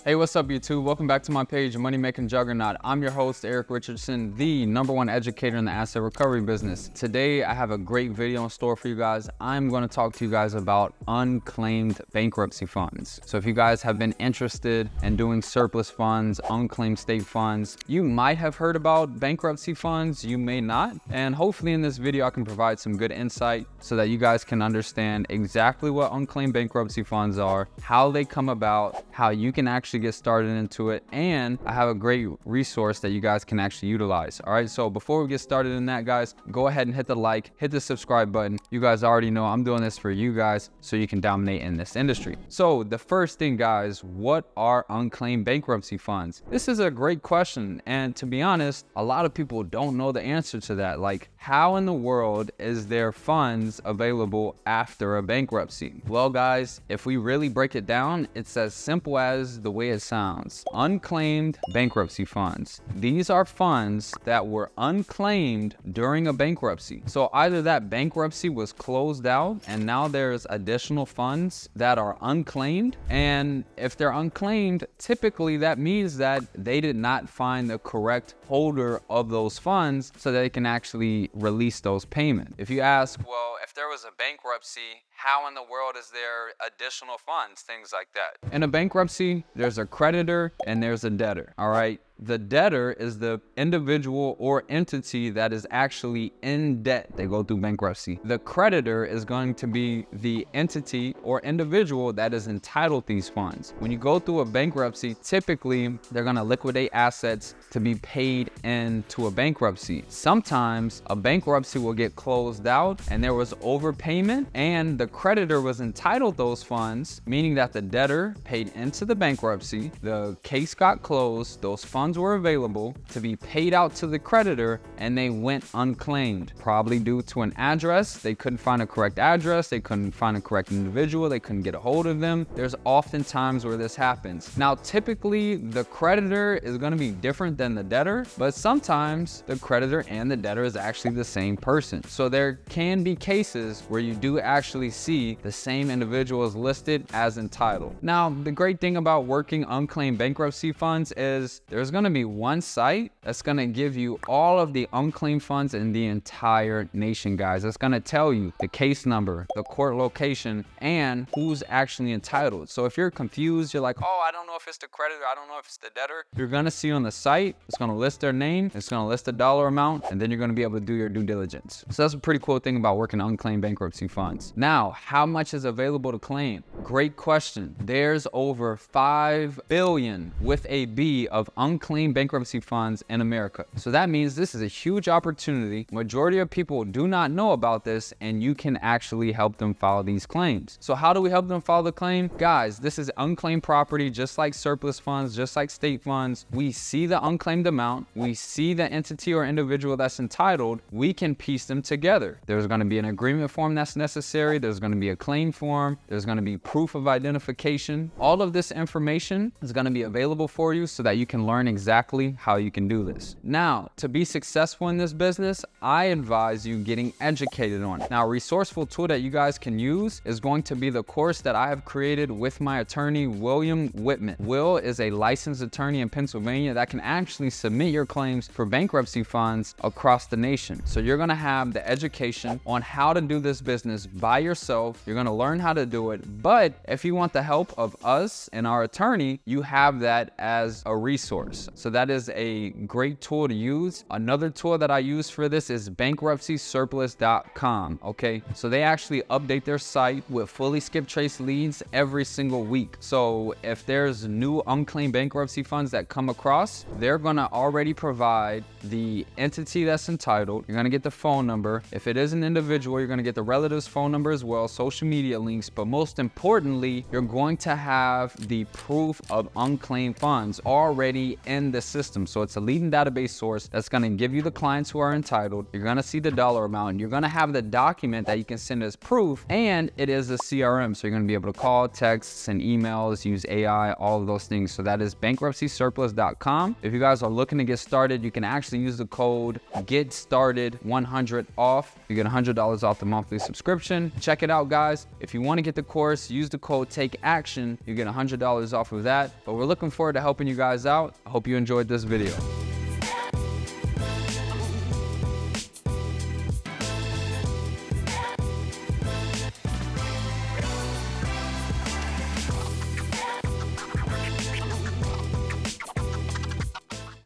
Hey, what's up YouTube? Welcome back to my page, Money Making Juggernaut. I'm your host, Eric Richardson, the #1 educator in the asset recovery business. Today, I have a great video in store for you guys. I'm going to talk to you guys about unclaimed bankruptcy funds. So if you guys have been interested in doing surplus funds, unclaimed state funds, you might have heard about bankruptcy funds, you may not. And hopefully in this video, I can provide some good insight so that you guys can understand exactly what unclaimed bankruptcy funds are, how they come about, how you can actually get started into it, and I have a great resource that you guys can actually utilize. All right, so before we get started in that, guys, go ahead and hit the like, hit the subscribe button. You guys already know I'm doing this for you guys so you can dominate in this industry. So the first thing, guys, what are unclaimed bankruptcy funds? This is a great question, and to be honest, a lot of people don't know the answer to that. Like, how in the world is there funds available after a bankruptcy? Well, guys, if we really break it down, it's as simple as the way it sounds. Unclaimed bankruptcy funds. These are funds that were unclaimed during a bankruptcy. So either that bankruptcy was closed out and now there's additional funds that are unclaimed. And if they're unclaimed, typically that means that they did not find the correct holder of those funds so they can actually release those payments. If you ask, well, if there was a bankruptcy, how in the world is there additional funds? Things like that. In a bankruptcy, there's a creditor and there's a debtor, all right? The debtor is the individual or entity that is actually in debt. They go through bankruptcy. The creditor is going to be the entity or individual that is entitled these funds. When you go through a bankruptcy, typically they're going to liquidate assets to be paid into a bankruptcy. Sometimes a bankruptcy will get closed out and there was overpayment and the creditor was entitled those funds, meaning that the debtor paid into the bankruptcy, the case got closed, those funds were available to be paid out to the creditor and they went unclaimed, probably due to an address. They couldn't find a correct address, they couldn't find a correct individual, they couldn't get a hold of them. There's often times where this happens. Now, typically the creditor is going to be different than the debtor, but sometimes the creditor and the debtor is actually the same person. So there can be cases where you do actually see the same individual is listed as entitled. Now, the great thing about working unclaimed bankruptcy funds is there's going to be one site that's going to give you all of the unclaimed funds in the entire nation, guys. It's going to tell you the case number, the court location, and who's actually entitled. So if you're confused, you're like, oh, I don't know if it's the creditor, I don't know if it's the debtor, you're going to see on the site, it's going to list their name, it's going to list the dollar amount, and then you're going to be able to do your due diligence. So that's a pretty cool thing about working unclaimed bankruptcy funds. Now, how much is available to claim? Great question. There's over 5 billion with a B of unclaimed bankruptcy funds in America. So that means this is a huge opportunity. Majority of people do not know about this, and you can actually help them file these claims. So how do we help them file the claim? Guys, this is unclaimed property, just like surplus funds, just like state funds. We see the unclaimed amount, we see the entity or individual that's entitled, we can piece them together. There's going to be an agreement form that's necessary, there's going to be a claim form, there's going to be proof of identification. All of this information is going to be available for you so that you can learn exactly how you can do this. Now, to be successful in this business, I advise you getting educated on it. Now, a resourceful tool that you guys can use is going to be the course that I have created with my attorney, William Whitman. Will is a licensed attorney in Pennsylvania that can actually submit your claims for bankruptcy funds across the nation. So you're going to have the education on how to do this business by yourself. You're going to learn how to do it. But if you want the help of us and our attorney, you have that as a resource. So that is a great tool to use. Another tool that I use for this is bankruptcysurplus.com. Okay, so they actually update their site with fully skip trace leads every single week. So if there's new unclaimed bankruptcy funds that come across, they're gonna already provide the entity that's entitled. You're gonna get the phone number. If it is an individual, you're gonna get the relative's phone number as well, social media links, but most importantly, you're going to have the proof of unclaimed funds already in in the system. So it's a leading database source that's going to give you the clients who are entitled. You're going to see the dollar amount. You're going to have the document that you can send as proof, and it is a CRM. So you're going to be able to call, texts, and emails, use AI, all of those things. So that is bankruptcysurplus.com. If you guys are looking to get started, you can actually use the code GETSTARTED100 off. You get $100 off the monthly subscription. Check it out, guys. If you want to get the course, use the code TAKEACTION. You get $100 off of that. But we're looking forward to helping you guys out. I hope you enjoyed this video.